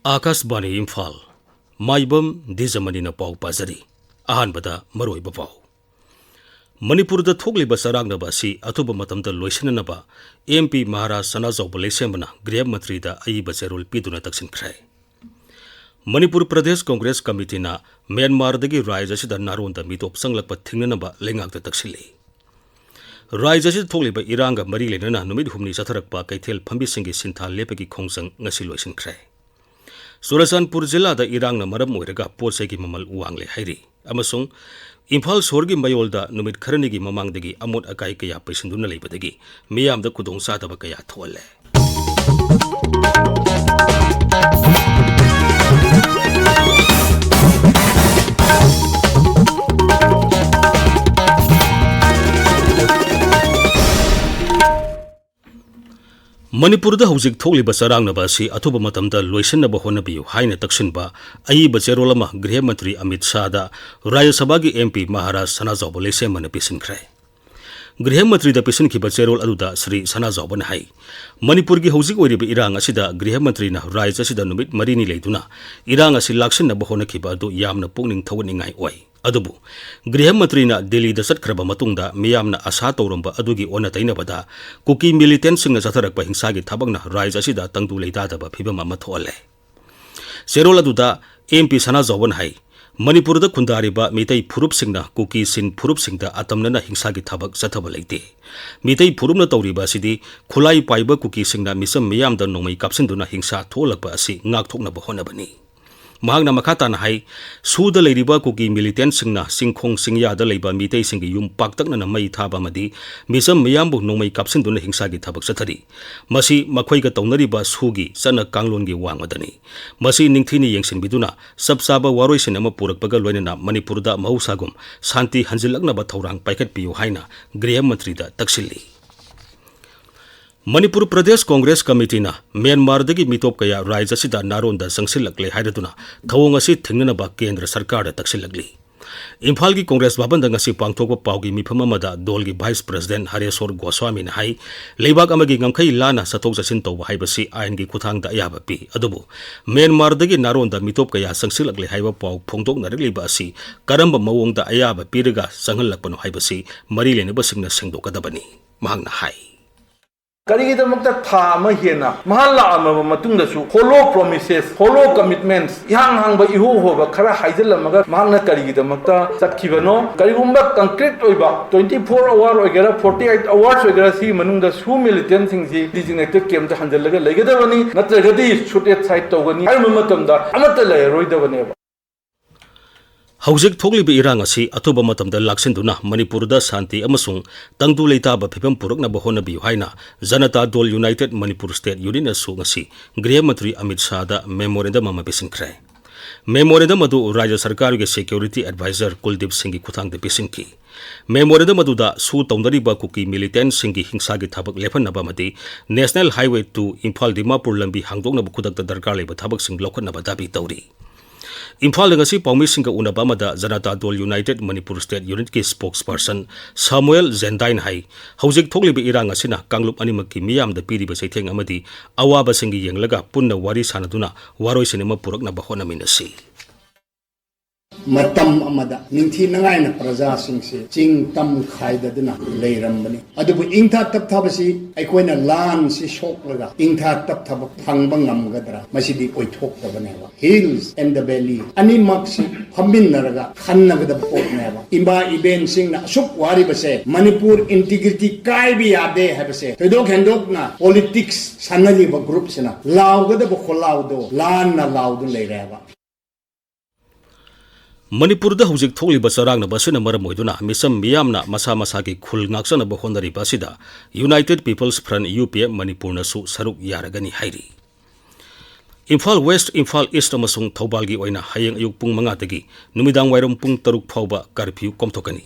आकाशवाणी इम्फाल माइबम दीजमनी पाउ पाजरी अहानबदा मरोइब पाउ मणिपुरद थोकलिब सरांगनबा असि अथुब मतमदा लोइसननबा एमपी महाराज सनाजौब लेसेमना गृह मंत्रीदा अइब चेरोल पीदुना तक्सिनख्रे मणिपुर प्रदेश कांग्रेस कमिटीना म्यांमारदगी राज्यसिदा नारोंदा मितोप संगलप थिंगनबा लेंगाकता तक्सिली राज्यसिदा थोकलिब इरांगा मरी लेनना नुमित हुमनी चथरकपा कैथेल फंबिसिंगी सिंथा लेपगी खोंजंग ngasi लोइसिनख्रे चुरचानपुर जिला इरांग मरम ओइरगा पोसे की ममल वांगले हैरी अमसुंग इम्फाल सोरगी मयोलदा नुमित खरनिगी ममांगदगी अमोट अकाई कया पैसिंदुना लेबदगी मियामदा खुदोंग सादब कया थोले मणिपुरद हौजिक थोकलिब सरांगनबा असि अथुब मतमदा लोइसनबा होनबियु हाइना तक्सिनबा अइब चेरोल अमा गृह मंत्री अमित शाहदा राज्यसभा की एमपी महाराज सनाजौब लेसेमना पिसिनख्रे गृह मंत्री पिसिनखिब चेरोल अदुदा श्री सनाजौबन हाई मणिपुर की हौजिक ओइरिब इरांग असिदा गृह मंत्री राज्य असिदा नुमित मरीनी लेदुना इरांग असि लाक्सिनबा होनखिब अदु यामना पुकनिंग थौगनिंगाई ओइ अदुबु गृह मंत्री दिल्ली चतख्रब मतुंगदा मियामना आशा तौरंबा अदुगी ओना तैनबदा कुकी मिलिटेंट सिंगना चथरकपा हिंसागी थबकना राज्य असिदा तंगदु लेदादबा फिबम अमा थोले चेरोल अदुदा एमपी सनाजौबन हाई मणिपुरद खुंदारिबा मितै फुरुप सिंगना कुकी सिन फुरुप सिंगदा अतमनना हिंसागी थबक चथब लेते मितै फुरुपना तौरिबा असिदी खुलाई पाइबा कुकी सिंगना मिसम मियामदा नोंमै कापसिंदुना हिंसा थोलकपा असि ngaktoknaba honabani महांगना मखाताना हाई सूद लेरिबा कुकी मिलिटेंट सिंगना सिंखोंग सिंगयादा लेबा मितै सिंगी युम पाक्तकना मई थाबा मदी मिसम मियामबु नोंमै कापसिंदुना हिंसागी थबक चथरी मसी मखोइगा तौनरिबा सुगी चना कांगलोनगी वांगमदनी मसी निंगथिनी येंसिनबिदुना सबसाबा वारोइसिन अमा पुरकपगा लोइनना मणिपुरदा महौसागुम शांति हंजिलकनबा थौरांग पाइखटपियु हाइना गृह मंत्रीदा तक्सिली मणिपुर प्रदेश कांग्रेस कमिटीना म्यांमारदगी मितोप कया राज्य असिदा नारोंदा संगसिलकले हाइरदुना थवोंग असि थिंगनबा केंद्र सरकार तक्सिलकली इम्फाल की कांग्रेस भवन दंगसी पांगथोकपा पाउगी मिफम अमदा दोल की वाइस प्रेसिडेंट हरेश्वर गोस्वामी ने हाई लेबाक अमगी ngमखै लाना सतोक जसिन तौबा हाइबसी आइन की खुथांगदा याबा पी अदुबु म्यांमारदगी नारोंदा मितोप कया संगसिलकले हाइबा पाउ फोंगदोकनरलिबा असि करंब मवोंगदा अयाबा पीरगा संगलकपनो हाइबसी मरी लेनबसिंगना सेंगदोकदबनी महांगना हाई करिगिदमक्ता था अमा हेना महल्ला अमब मतुंगदसु होलो प्रोमिसेस होलो कमिटमेंट्स यांग हांगबा इहो होबा खरा हाइजलमगा महंगना करिगिदमक्ता चक्खिबनो करिगुंबा कंक्रीट ओइबा 24 आवर ओइगेरा 48 आवर्स ओइगेरा सी मनुंगदा सु मिलिटेंट सिंगजी डिजिग्नेटेड कैंप दा हंजलगा लेगदबनी नत्रगदी शूट एट साइड तौगनी हाइम मतमदा अमत लेरोइदबनेबा हौजिक थोकलिब इरांग असि अथुब मतमदा लाक्सिंदुना मणिपुरदा शांति अमसुंग तंगदु लेताबा फिबम पुरकनबा होनबियु हाइना Janata Dal United Manipur state union असुंगसी गृह मंत्री अमित शाहदा मेमोरेंडम अमा पिसिनख्रे मेमोरेंडम अदु राज्य सरकार के सिक्योरिटी एडवाइजर कुलदीप सिंह की खुथांगदा पिसिनखि मेमोरेंडम अदुदा सु तौनरिबा कुकी मिलिटेंट सिंगी हिंसागी थबक लेफनबा मदी national highway two Imphal Dimapur लंबी हांगदोकनबा खुदकता दरकार लेबा थबक सिंग लौखनबा दाबी तौरी Imphal ngasi पाउमिसिंग उनबा मदा Janata Dal United Manipur state unit की स्पोक्सपर्सन सामुएल जेंडाइन हाई हौजिक थोकलिब इरांग असिना कांगलुप अनिमकी मियामदा पीरिब सैथेंग अमदी अवाबा सिंगी येंगलगा पुन्ना वारी सानदुना वारोइसिनेम पुरकनबा होनमिनसी मतम अमदा निंथि नंगाइना प्रजा सिंगसे चिंग तम खाइददना लेरमबनी अदुबु इंथा तपथाबसी अइकोइना लान सि सोकलगा इंथा तपथाब फंगबा ngamgadra masidi oithoktabanewa hills and the valley animaksi hambinnaraga khannagada potneba imba event singna asuk waribase manipur integrity kaibi yade habase tedok hendokna politics sanaliba group sina lawgada bo kholawdo lan na lawdu leireba मणिपुरद हौजिक थोकलिब सरांगनबसिना मरम ओइदुना मिसम मियामना मसा मसागी खुल ngaksana होनरिबा सिदा United peoples front UPM मणिपुरनसु सरुक यारगनी हाइरी Imphal waste Imphal east अमसुंग थौबालगी ओइना हयेंग अयुक पुंग 5 दगी नुमिदांग वाइरम पुंग 3 फाउबा curfew कोमथोकनी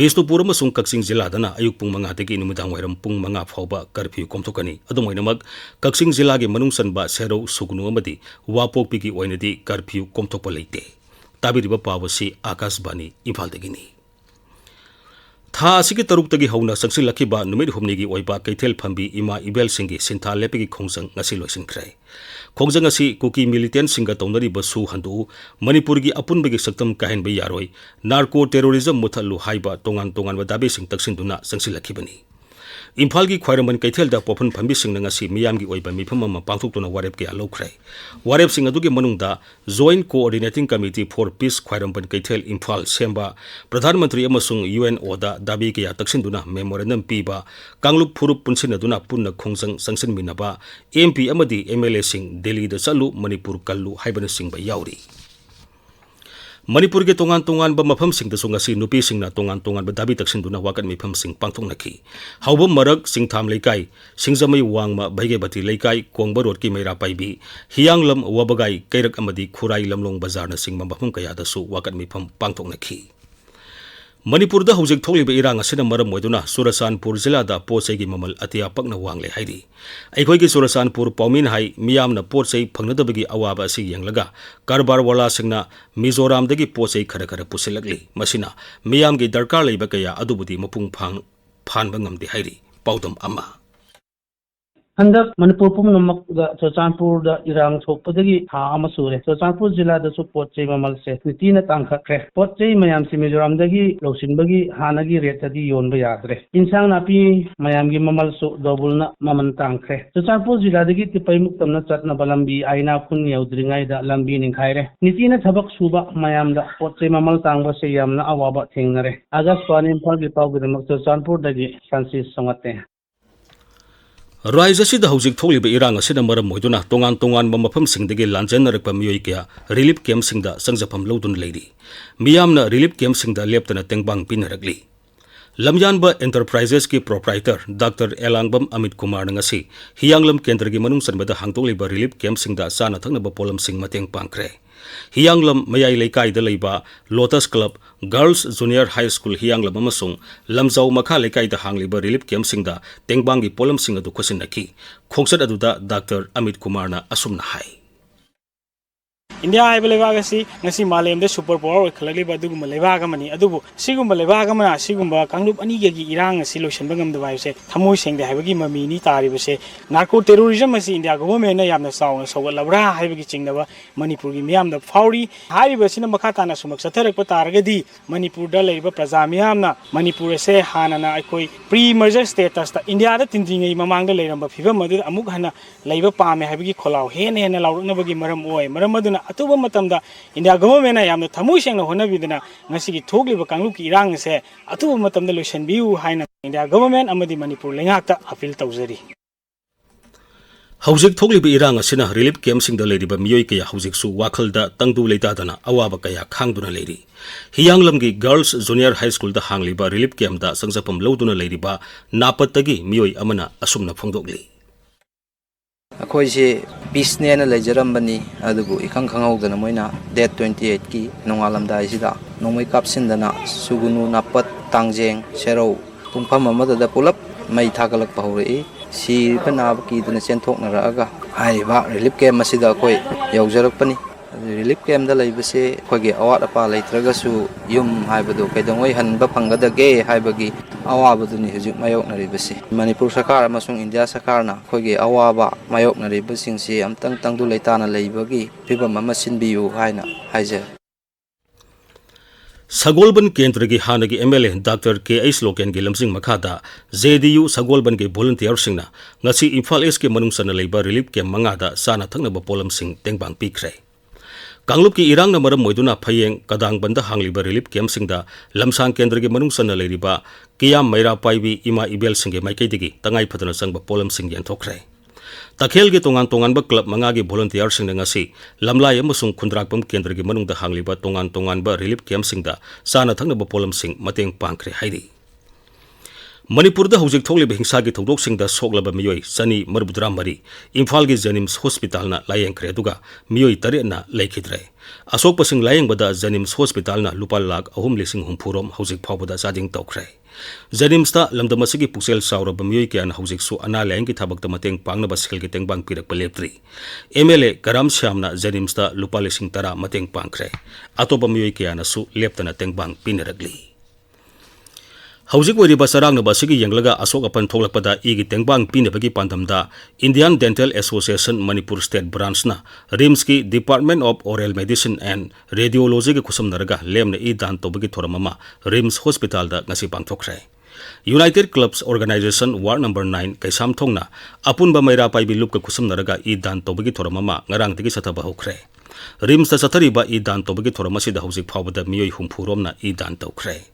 Bishnupur अमसुंग Kakching जिल्लादना अयुक पुंग 5 दगी नुमिदांग वाइरम पुंग 5 फाउबा curfew कोमथोकनी अदुमोइनमक Kakching जिल्लागी मनुंग सनबा sero सुगनु अमदी वापोकपीगी ओइनदी curfew कोमथोकपा लेते ताबिरिबा पावसी आकाशवाणी इम्फाल दगिनी था असिगी तरुक्तगी हौना संगसिलखिबा नुमित हुमनिगी ओइबा कैथेल फंबी इमा इबेल सिंगी सिंथा लेपिगी खोंजंग ngasi loisinkhrai खोंजंग asi कुकी मिलिटेंट सिंगा तौनरिबा सु हंदु मणिपुरगी अपुनबगी सक्तम काहेनबा यारोय नार्को टेरोरिज्म मुथल्लु हाइबा तोंगान तोंगान बदाबे सिंग तक्सिनदुना संगसिलखिबनी इम्फाल की ख्वाइरमन कैथेलदा पोफन फंबी सिंग ngasi मियामगी ओइबा मिफम अमा पांगथोक्तुना वारेप के लौख्रै वारेप सिंग अदुगी मनुंगदा joint coordinating committee for peace Khwairamband Keithel Imphal सेंबा प्रधानमंत्री अमसुंग UNO दा दाबी के तक्सिनदुना मेमोरेंडम पीबा कांगलुक फुरुप पुनसिनदुना पुन्ना खोंजंग संगसिनमिनबा MP अमदी MLA सिंग दिल्ली दा चलु मणिपुर कल्लु हाइबन सिंगबा याउरी मणिपुर के तोंगान तोंगान मफम सिंगदसु ngasi नुपी सिंगना तोंगान तोंगान दाबी तक्सिनदुना वाकन मिफम सिंग पांगथोंनखि हाउबम मरक सिंगथाम लेकाई सिंगजमई वांगमा भैगेबती लेकाई कोंगबा रोड की मैरा पाइबी हियांगलम वबगाई कैरक अमदी खुराई लमलोंग बाजार सिंग मफम कयादसु वाकन मिफम पांगथोंनखि मणिपुर हौजिक थोलिबा इरांग असिना मरम ओइदुना सुरसानपुर जिलादा पोचैगी ममल अतिया पक्ना वांगले हाइरी अखोइगी सुरसानपुर पौमिन हाई मियामना पोचै फंगनदबगी अवाबा असि यंगलगा कारबार वाला सिंगना मिजोरामदगी पोचै खरा खरा पुसिलगली मसिना मियामगी दरकार लेबा कया अदुबुदी मपुंग फानबा ngamde हाइरी पाउदम अमा हंदक मणिपुर पुनमक चुरचानपुर इरांग थोपदगी था अमा सूरे चुरचानपुर जिला दसु पोचै ममल से नीतिना तांखखरे पोचै मयाम सि मिजोरामदगी लौसिनबगी हानगी रेटदगी योनबा याद्रे इंसांग नापी मयामगी ममल सु डबुलना ममन तांखरे चुरचानपुर जिलादगी तिपै मुक्तमना चटना बलंबी आइना खुन यौद्रिंगाइदा लंबी निखाइरे नीतिना थबक सुबा मयामदा पोचै ममल तांगबा से यामना अवाबा थेंगनरे अगस्त पानी इम्फाल की पाउगिदमक चुरचानपुरदगी फ्रांसिस संगते राज्यसिदा हौजिक थोलिबा इरांग असिना मरम ओइदुना तोंगान तोंगान मफम सिंगदगी लांजनरकपा मियोय कया रिलीफ कैंप सिंगदा संगजफम लौदुन लेरी मियामना रिलीफ कैंप सिंगदा लेप्तना तेंगबांग पिनरगली लमयानबा एंटरप्राइजेस की proprietor doctor Elangbam Amit Kumar ngasi Hiyanglam केंद्र की मनुंग सनबदा हांगतोलिबा रिलीफ कैंप सिंगदा साना थंगनबा पोलम सिंग मतेंग पांखरे हियांगलम मयाई लेकाइदा लेबा lotus club girls junior high school Hiyanglam अमसुंग लमजाउ मखा लेकाइदा हांगलिबा रिलीफ कैंप सिंगदा तेंगबांगी पोलम सिंग अदु खुसिनखि खोंगसत अदुदा डॉक्टर अमित कुमारना असुमना हाई इंडिया है लेबाग असी मालेम सुपर पावर खलगलीब लेबाग अदुबु सिगुम लेबाग सिगुम कांगलुप अनिगी इरांग असी लोइसनबा ngamdaba हाइबसे थमोय सेंगदे हाइबगी ममीनी तारिबसे नार्को टेरोरिज्म असी इंडिया गवर्नमेंट ना यामना साउना सौगलबरा हाइबगी चिंगदबा मणिपुर की मियामदा फाउरी हाइबसिना मखा ताना सुमक सथरक तारगदी मणिपुर दा लेबा प्रजा मियामना मणिपुर से हानना अखोय प्री मर्जर स्टेटस ता इंडिया दा तिंदिंगै ममांगदा लेरंबा फिबम मदु अमुक हना लेबा पामे हाइबगी खोलाव हेन हेन लाउरनबगी मरम ओय मरम मदुना अतुबा मतमदा इंडिया गवर्नमेंट यामना थमोय सेंगना होनबिदना ngasi थोगलिबा कांगलुक की इरांग से अतुबा मतमदा लोइसनबिउ हाइना इंडिया गवर्नमेंट अमदी मणिपुर लेंगाकता अपील तौजरी हौजिक थोगलिबा इरांग असिना रिलीफ कैंप सिंगदा लेरिबा मियोय कया हौजिक सु वाखलदा तंगदु लेतादना अवाबा कया खांगदुना लेरी हियांगलमगी गर्ल्स जूनियर हाई स्कूल दा हांगलिबा रिलीफ कैंप दा संगजपम लौदुना लेरिबा नापतगी मियोय अमना असुमना फोंगदोगली अखोइसे पीसनेना लेजरम्बनी अदुबु इखंग खंगौदना मोइना डेट 28 की नोंगालमदाइसिदा नोंमै कापसिनदना सुगुनु नापत तांगजेंग सेरौ पुंफम अमददा पुलप मै थागलक पहौरई सिरबा नाब कीदना चेंथोकनरागा हाइबा रिलीफ कैंप मसिदा अखोइ यौजरकपनी रिलीफ कैंप दा लेबसे अखोइगे अवात अपा लेत्रगसु युम हाइबदो कैदंगै हनबा फंगदगे हाइबगी अवाबदुनि हुजुक मायोकनरिबसे मणिपुर सरकार अमसुंग इंडिया सरकारना अखोइगे अवाबा मायोकनरिबसिंगसे अमतंग तंगदु लेताना लेबगी फिबम अमा सिनबियु हाइना हाइजे सगोलबन केंद्र की हानगी MLA डॉक्टर KH लोकेन की लमसिंग मखादा JDU सगोलबन के वॉलंटियर सिंगना ngasi इम्फाल ईस्ट के मनुंग सन लेबा रिलीफ कैंप मंगादा साना थंगनबा पोलम सिंग तेंगबांग पीखरे कांगलुप की इरांग मरम मोइदुना फयेंग कदांग बंद हांगलिबा रिलीफ कैंप सिंगदा लमसांग केंद्र के मनुंग सन लेरिबा कियाम मैरा पाइबी इमा इबेल सिंगे माइकैदिगी तंगाई फदना संगबा पोलम सिंग यंथोखरे तखेल के तोंगान तोंगान क्लब मंगा की वॉलंटियर सिंग ngasi लमलाई अमसुंग खुंद्राकपम केंद्र के मनुंग दा हांगलिबा तोंगान तोंगान रिलीफ कैंप सिंगदा साना थंगनबा पोलम सिंग मतेंग पांखरे हाइरी मणिपुर हौजिक थोगलिबा हिंसा की थौदोकसिंगदा सोगलबा मियोय सनी मरबुद्रा मरी इम्फाल की जेनिम्स हॉस्पिटल ना लायेंखरे दुगा मियोय तरेना लेखिद्रे असोकपसिंग लायेंबदा जेनिम्स हॉस्पिटल ना लुपा लाख 3,60,000 हौजिक फावबदा चार्जिंग तौखरे जेनिम्स ता लमदमसिगी पुक्सेल साउरबा मियोय क्यान हौजिक सु अना लायेंग की थबकता मतेंग पांगनबा सेल की तेंगबांग पिरकपा लेप्त्री MLA करम श्यामना जेनिम्स ता लुपा 10,10 मतेंग पांखरे अतोबा मियोय क्यान सु लेप्तना तेंगबांग पिनरगली Hauzik wariba sarang basigi yanglaga asok apan thoklakpada igi tengbang pinabagi pandamda Indian Dental Association Manipur State Branch na RIMS ki Department of Oral Medicine and Radiology ki kusam naraga lemna I dan tobagi thoramama RIMS Hospital da ngasi pangthokre. United Clubs Organization Ward number 9 kaisam thongna apunba maira paibi lup ka kusam naraga I dan tobagi thoramama ngarang tigi sataba hokre. RIMS ta sathariba I dan tobagi thoramasi da hauzik phawbada miyoi humphuromna I dan tokre.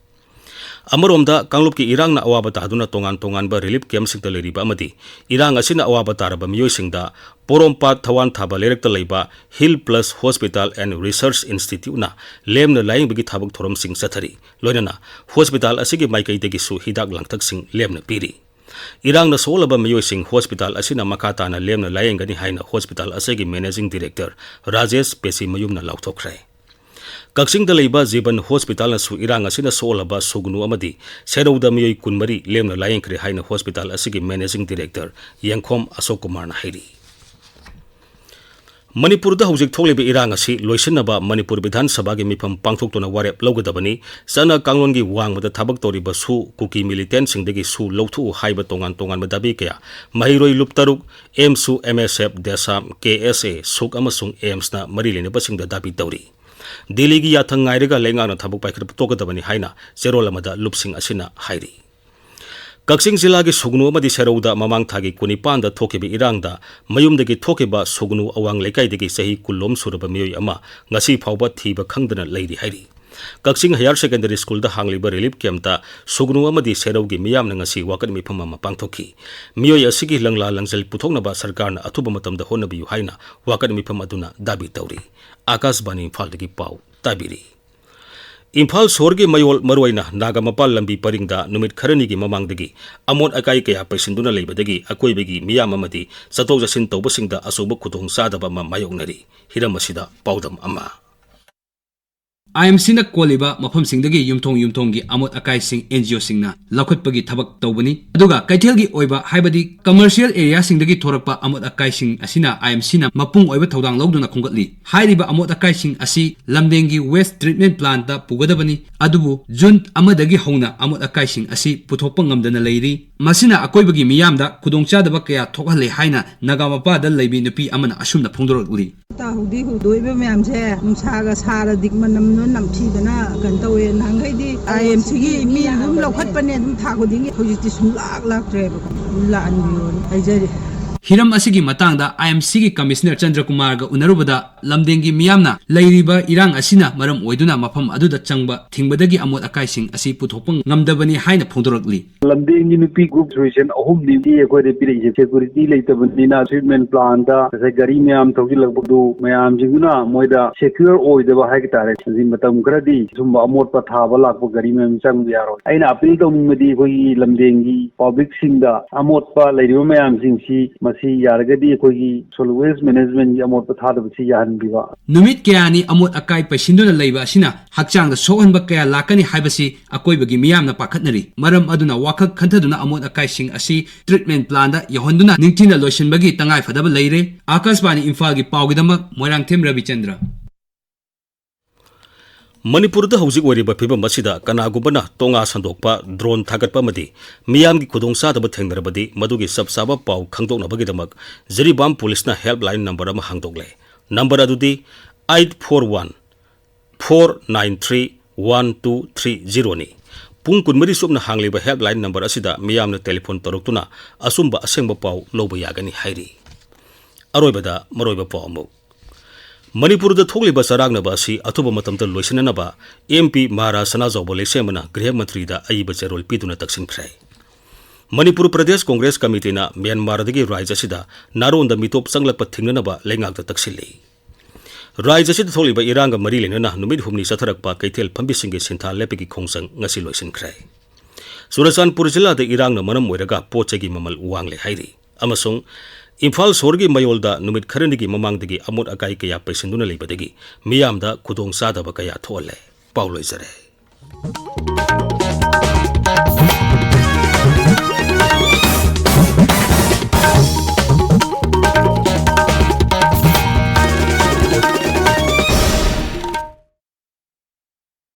Amaromda Kanglup ki irang na awaba tahaduna tongan ba relief camp sing taleriba amadi irang asina awaba taraba miyoi singda porompat thawan thaba lerekta leiba Hill Plus Hospital and Research Institute na lemna laing bagi thabak thorom sing sathari loinana hospital asigi maikai degi su hidak langthak sing lemna piri irang na solaba miyoi sing hospital asina makata na lemna laing gani haina hospital asigi managing director Rajesh Pesi mayum na lauthokre. Kaksing da leiba Jiban Hospital na su irang asina solaba sugnu amadi serauda miyoi kunmari lemna layeng kre haina hospital asigi managing director Yangkhom Ashok Kumar na hairi. Manipur da hujik thokleba irang asi loisinaba Manipur Vidhan Sabha gi mifam pangthoktuna warep lawgadabani sana kanglon gi wangmada thabak toriba su kuki militant singdagi su lawthu haiba tongan madabi kaya mahiroi luptaruk MSU MSF Desam KSA suk amasung AIMS na marilene basingda dabi tawri. Delhi gi yathang ngairega lenga na thabuk paikhr tokadabani haina zerolamada lupsing asina hairi. Kaksing jila gi sugnu amadi serauda mamang thagi kunipan da thokibi irangda mayumdagi thokiba sugnu awang lekai dagi sahi kullom suraba miyoi ama ngasi phawba thiba khangdana leiri hairi. Kaksing Higher Secondary School da hangliba relief camp ta sugnu amadi seraugi miyamna ngasi wakat mifam ama pangthoki miyoi asigi langla langjal puthoknaba sarkarna athuba matamda honabiyu haina wakat mifam aduna dabi tawri. Akasbani Imphal dagi pau tabiri. Imphal sorgi mayol maruaina nagamapal lambi paringda numit kharani gi mamangdagi amot akai kaya paisinduna leibadagi akoibagi miyam amadi satok jasin tawbasingda asuba khudong sadaba ma mayoknari hiramasida paudam ama. IMC na koliba mafam singdagi yumthong amot akai sing NGO singna lakhotpagi thabak tawbani aduga kaithelgi oiba haibadi commercial area singdagi thorakpa amot akai sing asina IMC na mapung oiba thodang lawduna khonggatli hairiba amot akai sing asi lamdengi waste treatment plant da pugadabani adubu June amadagi hongna amot akai sing asi puthokpa ngamdana leiri masina akoibagi miyamda khudongchadaba kaya thokhalle haina nagamapa da leibi nupi amana asumna phongdorokli hudi hudoibe myamse numsaga sara dikmanam no namthidana gantawe nangaidi IMC gi mi dum lokhatpane dum thagudingi hojiti sumlak laktre la anbiyon aijari Hiram asigi matangda IMC gi Commissioner Chandra Kumar ga unarubada lamdengi miyamna leiriba irang asina maram oiduna mafam aduda changba thingbadagi amot akai sing asi puthokpang ngamdabani haina phongdorokli lamdengi nupi group situation ahum ni ekoi de pire security leitabani treatment plant da sai gari miyam thogi lagbodu mayam jinguna moida secure oidaba haigtare sin matam gradi sumba amot pathaba lakbo gari miyam chang yaro aina appeal tawmingmadi koi lamdengi public singda amot pa leiriba mayam singsi masi yaragadi koi waste management gi amot pathada bisi yahan biwa numit kayani amot akai paisinduna leiba asina hakchangda sohanba kaya lakani haibasi akoibagi miyamna pakhatnari maram aduna wakhak khantaduna amot akai sing asi treatment plan da yahonduna ningtina loishinbagi tangai fadaba leire Akasbani Imphal gi pawgidamak Moirangthem Ravichandra Manipur da hauzik wariba phibam masida kanagubana tonga sandokpa drone thagatpa madi miyam gi khudong sadaba thengnarabadi madugi sabsaba pau khangdoknabagi damak Jiribam police na helpline number ama hangdokle number adudi 841 493 1230 ni pung kunmari subna hangliba helpline number asida miyamna telephone toroktuna asumba asengba pau loba yagani hairi aroibada maroiba pau amuk Manipur da thokliba saragnaba asi athuba matamta loisinanaba MP Mara Sanajawbo lesemana Griha Mantri da aiba cherol piduna taksinkhrai Manipur Pradesh Congress Committee na Myanmar dagi Raja sida naronda mitop sanglakpa thingnanaba lengakta taksilli Raja sida thokliba iranga mari lenana numit humni satharakpa kaithel phambisinge sintha lepegi khongsang ngasi loisinkhrai Surachandpur jilla da irangna manam oiraga pochegi mamal wangle hairi amasung Imphal sorgi mayolda numit kharanigi mamangdagi amot akai kaya paisinduna leibadagi miyamda khudong sadaba kaya thole pauloi jare